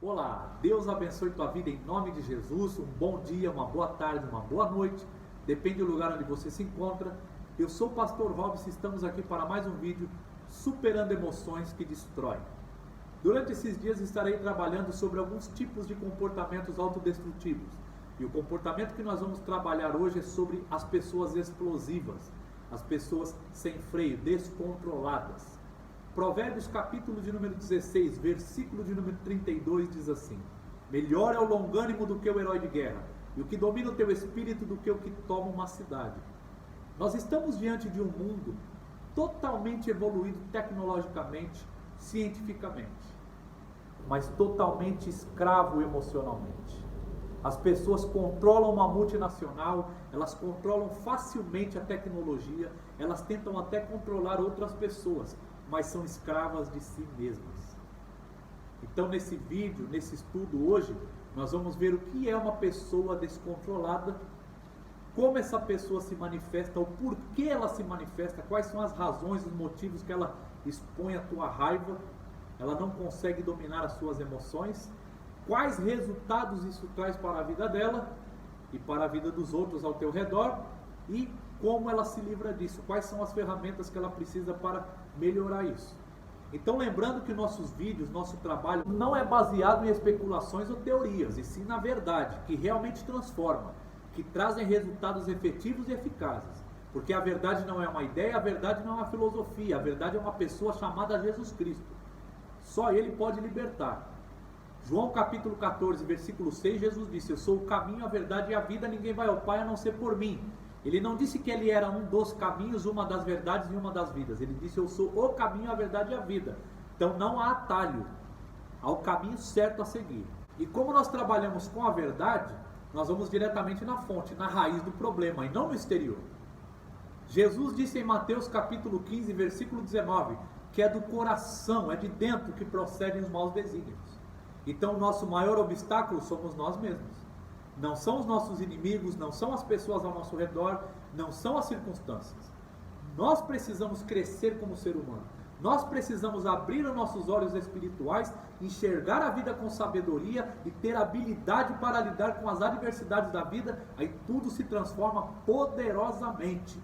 Olá, Deus abençoe tua vida em nome de Jesus. Um bom dia, uma boa tarde, uma boa noite, depende do lugar onde você se encontra. Eu sou o pastor Robson e estamos aqui para mais um vídeo Superando Emoções que Destroem. Durante esses dias estarei trabalhando sobre alguns tipos de comportamentos autodestrutivos. E o comportamento que nós vamos trabalhar hoje é sobre as pessoas explosivas, as pessoas sem freio, descontroladas. Provérbios capítulo de número 16, versículo de número 32 diz assim: melhor é o longânimo do que o herói de guerra, e o que domina o teu espírito do que o que toma uma cidade. Nós estamos diante de um mundo totalmente evoluído tecnologicamente, cientificamente, mas totalmente escravo emocionalmente. As pessoas controlam uma multinacional, elas controlam facilmente a tecnologia, elas tentam até controlar outras pessoas, mas são escravas de si mesmas. Então nesse vídeo, nesse estudo hoje, nós vamos ver o que é uma pessoa descontrolada, como essa pessoa se manifesta, o porquê ela se manifesta, quais são as razões, os motivos que ela expõe a tua raiva, ela não consegue dominar as suas emoções, quais resultados isso traz para a vida dela e para a vida dos outros ao teu redor e como ela se livra disso, quais são as ferramentas que ela precisa para melhorar isso. Então lembrando que nossos vídeos, nosso trabalho não é baseado em especulações ou teorias, e sim na verdade, que realmente transforma, que trazem resultados efetivos e eficazes. Porque a verdade não é uma ideia, a verdade não é uma filosofia, a verdade é uma pessoa chamada Jesus Cristo. Só Ele pode libertar. João capítulo 14, versículo 6, Jesus disse: eu sou o caminho, a verdade e a vida, ninguém vai ao Pai a não ser por mim. Ele não disse que ele era um dos caminhos, uma das verdades e uma das vidas. Ele disse: eu sou o caminho, a verdade e a vida. Então não há atalho, há o caminho certo a seguir. E como nós trabalhamos com a verdade, nós vamos diretamente na fonte, na raiz do problema, e não no exterior. Jesus disse em Mateus capítulo 15, versículo 19, que é do coração, é de dentro que procedem os maus desígnios. Então o nosso maior obstáculo somos nós mesmos. Não são os nossos inimigos, não são as pessoas ao nosso redor, não são as circunstâncias. Nós precisamos crescer como ser humano. Nós precisamos abrir os nossos olhos espirituais, enxergar a vida com sabedoria e ter habilidade para lidar com as adversidades da vida. Aí tudo se transforma poderosamente.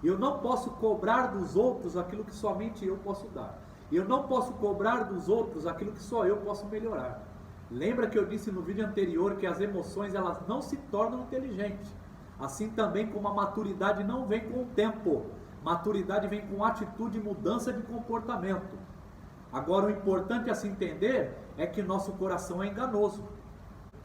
Eu não posso cobrar dos outros aquilo que somente eu posso dar. Eu não posso cobrar dos outros aquilo que só eu posso melhorar. Lembra que eu disse no vídeo anterior que as emoções elas não se tornam inteligentes. Assim também como a maturidade não vem com o tempo. Maturidade vem com atitude e mudança de comportamento. Agora o importante a se entender é que nosso coração é enganoso.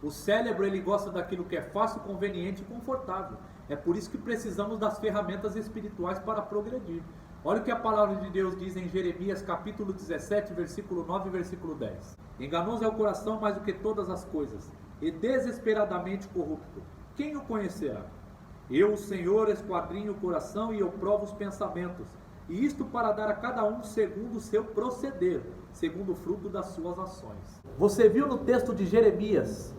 O cérebro ele gosta daquilo que é fácil, conveniente e confortável. É por isso que precisamos das ferramentas espirituais para progredir. Olha o que a palavra de Deus diz em Jeremias capítulo 17, versículo 9 e versículo 10. Enganoso é o coração mais do que todas as coisas, e desesperadamente corrupto. Quem o conhecerá? Eu, o Senhor, esquadrinho o coração e eu provo os pensamentos, e isto para dar a cada um segundo o seu proceder, segundo o fruto das suas ações. Você viu no texto de Jeremias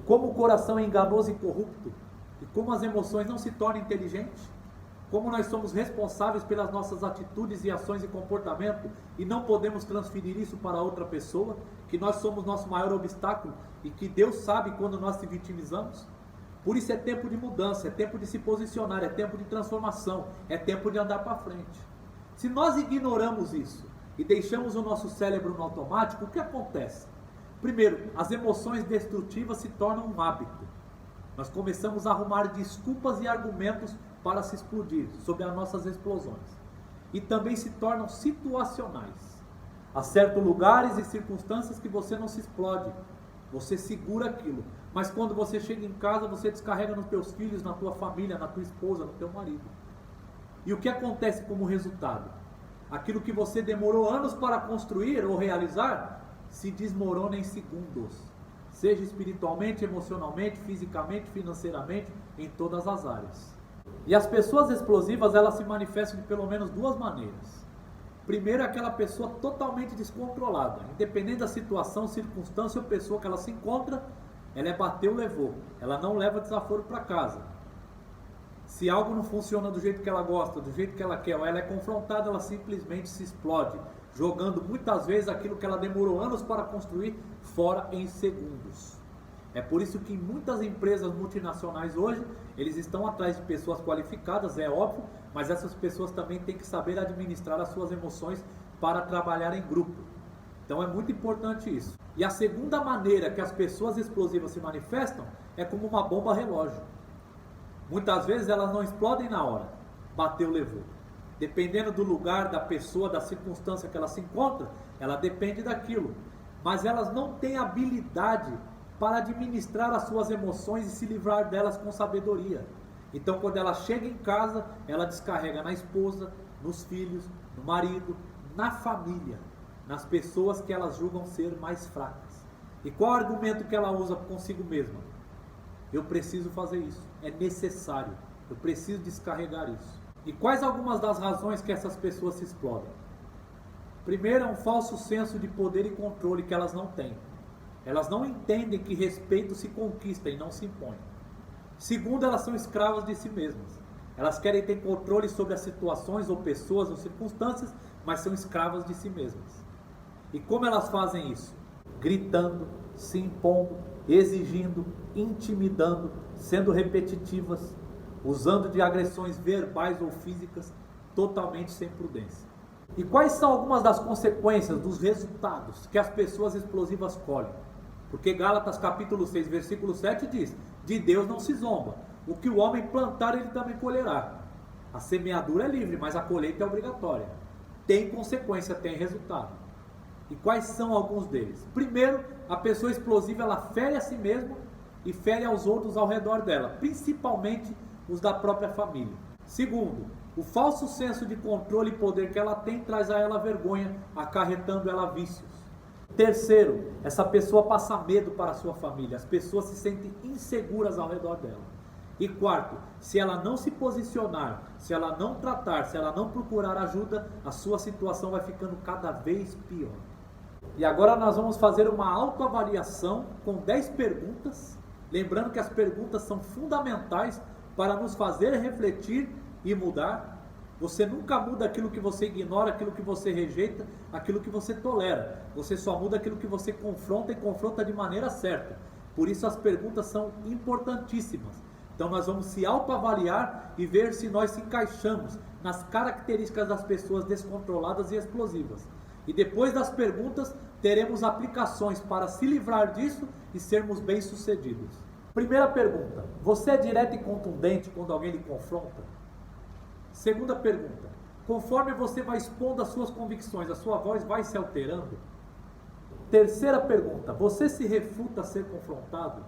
como o coração é enganoso e corrupto, e como as emoções não se tornam inteligentes? Como nós somos responsáveis pelas nossas atitudes e ações e comportamento e não podemos transferir isso para outra pessoa, que nós somos nosso maior obstáculo e que Deus sabe quando nós se vitimizamos? Por isso é tempo de mudança, é tempo de se posicionar, é tempo de transformação, é tempo de andar para frente. Se nós ignoramos isso e deixamos o nosso cérebro no automático, o que acontece? Primeiro, as emoções destrutivas se tornam um hábito. Nós começamos a arrumar desculpas e argumentos para se explodir sobre as nossas explosões. E também se tornam situacionais. Há certos lugares e circunstâncias que você não se explode, você segura aquilo. Mas quando você chega em casa, você descarrega nos teus filhos, na tua família, na tua esposa, no teu marido. E o que acontece como resultado? Aquilo que você demorou anos para construir ou realizar, se desmorona em segundos. Seja espiritualmente, emocionalmente, fisicamente, financeiramente, em todas as áreas. E as pessoas explosivas, elas se manifestam de pelo menos duas maneiras. Primeiro é aquela pessoa totalmente descontrolada. Independente da situação, circunstância ou pessoa que ela se encontra, ela é bateu, levou. Ela não leva desaforo para casa. Se algo não funciona do jeito que ela gosta, do jeito que ela quer, ou ela é confrontada, ela simplesmente se explode. jogando muitas vezes aquilo que ela demorou anos para construir fora em segundos. É por isso que muitas empresas multinacionais hoje, eles estão atrás de pessoas qualificadas, é óbvio, mas essas pessoas também têm que saber administrar as suas emoções para trabalhar em grupo. Então é muito importante isso. E a segunda maneira que as pessoas explosivas se manifestam é como uma bomba relógio. Muitas vezes elas não explodem na hora, bateu, levou. Dependendo do lugar, da pessoa, da circunstância que ela se encontra, ela depende daquilo. Mas elas não têm habilidade para administrar as suas emoções e se livrar delas com sabedoria. Então, quando ela chega em casa, ela descarrega na esposa, nos filhos, no marido, na família, nas pessoas que elas julgam ser mais fracas. E qual o argumento que ela usa consigo mesma? Eu preciso fazer isso, é necessário, eu preciso descarregar isso. E quais algumas das razões que essas pessoas se explodem? Primeiro, é um falso senso de poder e controle que elas não têm. Elas não entendem que respeito se conquista e não se impõe. Segundo, elas são escravas de si mesmas. Elas querem ter controle sobre as situações ou pessoas ou circunstâncias, mas são escravas de si mesmas. E como elas fazem isso? Gritando, se impondo, exigindo, intimidando, sendo repetitivas, usando de agressões verbais ou físicas, totalmente sem prudência. E quais são algumas das consequências, dos resultados que as pessoas explosivas colhem? Porque Gálatas capítulo 6, versículo 7 diz: de Deus não se zomba, o que o homem plantar ele também colherá. A semeadura é livre, mas a colheita é obrigatória. Tem consequência, tem resultado. E quais são alguns deles? Primeiro, a pessoa explosiva ela fere a si mesma e fere aos outros ao redor dela, principalmente os da própria família. Segundo, o falso senso de controle e poder que ela tem traz a ela vergonha, acarretando ela vícios. Terceiro, essa pessoa passa medo para a sua família, as pessoas se sentem inseguras ao redor dela. E quarto, se ela não se posicionar, se ela não tratar, se ela não procurar ajuda, a sua situação vai ficando cada vez pior. E agora nós vamos fazer uma autoavaliação com 10 perguntas, lembrando que as perguntas são fundamentais para nos fazer refletir e mudar. Você nunca muda aquilo que você ignora, aquilo que você rejeita, aquilo que você tolera. Você só muda aquilo que você confronta e confronta de maneira certa. Por isso as perguntas são importantíssimas. Então nós vamos se autoavaliar e ver se nós se encaixamos nas características das pessoas descontroladas e explosivas. E depois das perguntas, teremos aplicações para se livrar disso e sermos bem-sucedidos. Primeira pergunta: você é direto e contundente quando alguém lhe confronta? Segunda pergunta: conforme você vai expondo as suas convicções, a sua voz vai se alterando? Terceira pergunta: você se refuta a ser confrontado?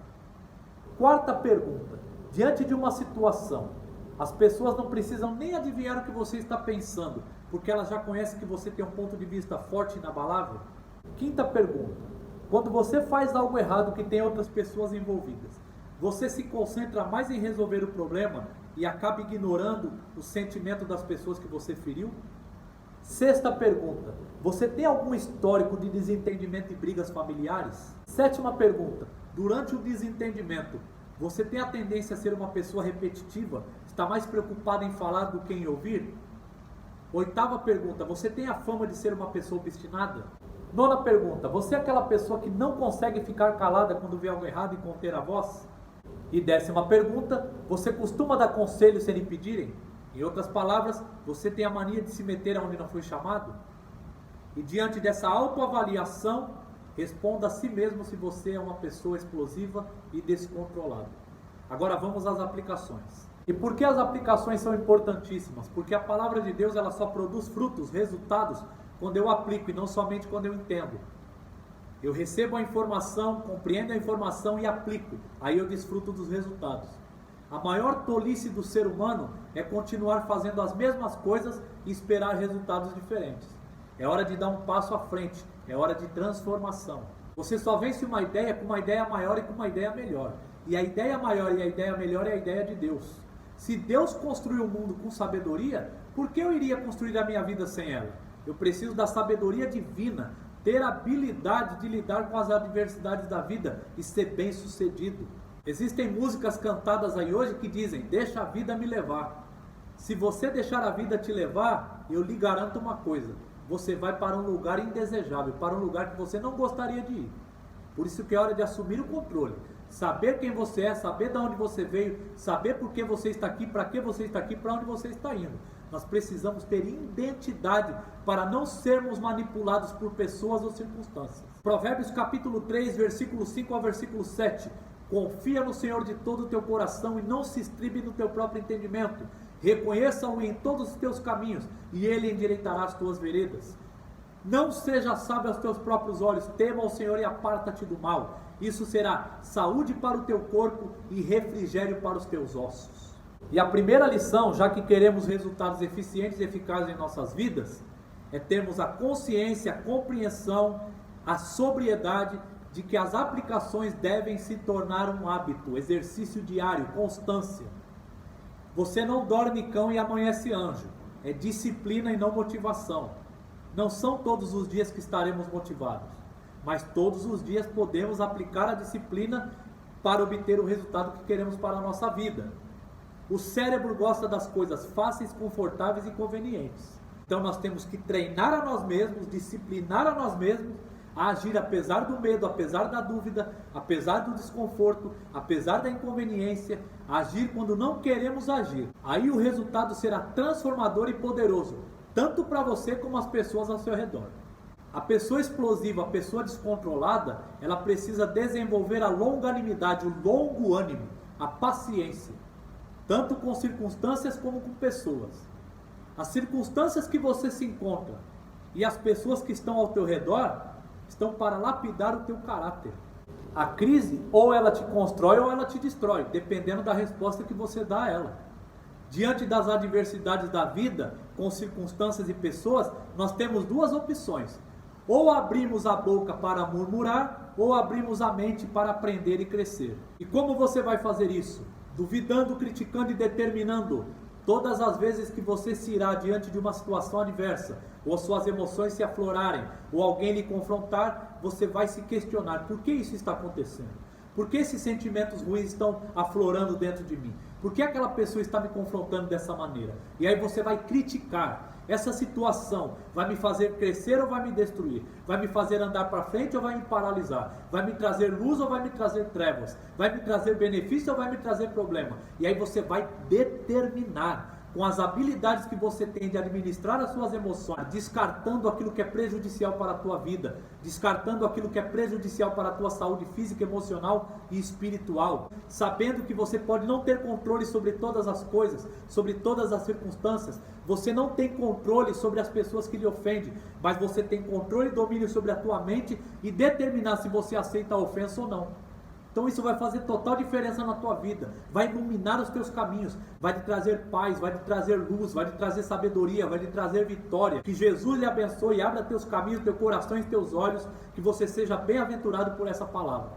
Quarta pergunta: diante de uma situação, as pessoas não precisam nem adivinhar o que você está pensando, porque elas já conhecem que você tem um ponto de vista forte e inabalável? Quinta pergunta: quando você faz algo errado que tem outras pessoas envolvidas, você se concentra mais em resolver o problema e acaba ignorando o sentimento das pessoas que você feriu? Sexta pergunta: você tem algum histórico de desentendimento e brigas familiares? Sétima pergunta: durante o desentendimento, você tem a tendência a ser uma pessoa repetitiva? Está mais preocupada em falar do que em ouvir? Oitava pergunta: você tem a fama de ser uma pessoa obstinada? Nona pergunta: você é aquela pessoa que não consegue ficar calada quando vê algo errado e conter a voz? E décima pergunta: você costuma dar conselho sem lhe pedirem? Em outras palavras, você tem a mania de se meter onde não foi chamado? E diante dessa autoavaliação, responda a si mesmo se você é uma pessoa explosiva e descontrolada. Agora vamos às aplicações. E por que as aplicações são importantíssimas? Porque a palavra de Deus ela só produz frutos, resultados, quando eu aplico e não somente quando eu entendo. Eu recebo a informação, compreendo a informação e aplico. Aí eu desfruto dos resultados. A maior tolice do ser humano é continuar fazendo as mesmas coisas e esperar resultados diferentes. É hora de dar um passo à frente. É hora de transformação. Você só vence uma ideia com uma ideia maior e com uma ideia melhor. E a ideia maior e a ideia melhor é a ideia de Deus. Se Deus construiu o mundo com sabedoria, por que eu iria construir a minha vida sem ela? Eu preciso da sabedoria divina, ter a habilidade de lidar com as adversidades da vida e ser bem sucedido. Existem músicas cantadas aí hoje que dizem: deixa a vida me levar. Se você deixar a vida te levar, eu lhe garanto uma coisa: você vai para um lugar indesejável, para um lugar que você não gostaria de ir. Por isso que é hora de assumir o controle. Saber quem você é, saber de onde você veio, saber por que você está aqui, para que você está aqui, para onde você está indo. Nós precisamos ter identidade para não sermos manipulados por pessoas ou circunstâncias. Provérbios capítulo 3, versículo 5 ao versículo 7. Confia no Senhor de todo o teu coração e não se estribe no teu próprio entendimento. Reconheça-o em todos os teus caminhos e ele endireitará as tuas veredas. Não seja sábio aos teus próprios olhos, tema ao Senhor e aparta-te do mal. Isso será saúde para o teu corpo e refrigério para os teus ossos. E a primeira lição, já que queremos resultados eficientes e eficazes em nossas vidas, é termos a consciência, a compreensão, a sobriedade de que as aplicações devem se tornar um hábito, exercício diário, constância. Você não dorme cão e amanhece anjo. É disciplina e não motivação. Não são todos os dias que estaremos motivados, mas todos os dias podemos aplicar a disciplina para obter o resultado que queremos para a nossa vida. O cérebro gosta das coisas fáceis, confortáveis e convenientes. Então nós temos que treinar a nós mesmos, disciplinar a nós mesmos, a agir apesar do medo, apesar da dúvida, apesar do desconforto, apesar da inconveniência, agir quando não queremos agir. Aí o resultado será transformador e poderoso, tanto para você como as pessoas ao seu redor. A pessoa explosiva, a pessoa descontrolada, ela precisa desenvolver a longanimidade, o longo ânimo, a paciência, tanto com circunstâncias como com pessoas. As circunstâncias que você se encontra e as pessoas que estão ao teu redor estão para lapidar o teu caráter. A crise, ou ela te constrói ou ela te destrói, dependendo da resposta que você dá a ela. Diante das adversidades da vida, com circunstâncias e pessoas, nós temos duas opções. Ou abrimos a boca para murmurar, ou abrimos a mente para aprender e crescer. E como você vai fazer isso? Duvidando, criticando e determinando. Todas as vezes que você se irá diante de uma situação adversa, ou suas emoções se aflorarem, ou alguém lhe confrontar, você vai se questionar: por que isso está acontecendo? Por que esses sentimentos ruins estão aflorando dentro de mim? Por que aquela pessoa está me confrontando dessa maneira? E aí você vai criticar. Essa situação vai me fazer crescer ou vai me destruir? Vai me fazer andar para frente ou vai me paralisar? Vai me trazer luz ou vai me trazer trevas? Vai me trazer benefício ou vai me trazer problema? E aí você vai determinar, com as habilidades que você tem de administrar as suas emoções, descartando aquilo que é prejudicial para a tua vida, descartando aquilo que é prejudicial para a tua saúde física, emocional e espiritual, sabendo que você pode não ter controle sobre todas as coisas, sobre todas as circunstâncias. Você não tem controle sobre as pessoas que lhe ofendem, mas você tem controle e domínio sobre a tua mente e determinar se você aceita a ofensa ou não. Então isso vai fazer total diferença na tua vida, vai iluminar os teus caminhos, vai te trazer paz, vai te trazer luz, vai te trazer sabedoria, vai te trazer vitória. Que Jesus lhe abençoe, abra teus caminhos, teu coração e teus olhos, que você seja bem-aventurado por essa palavra.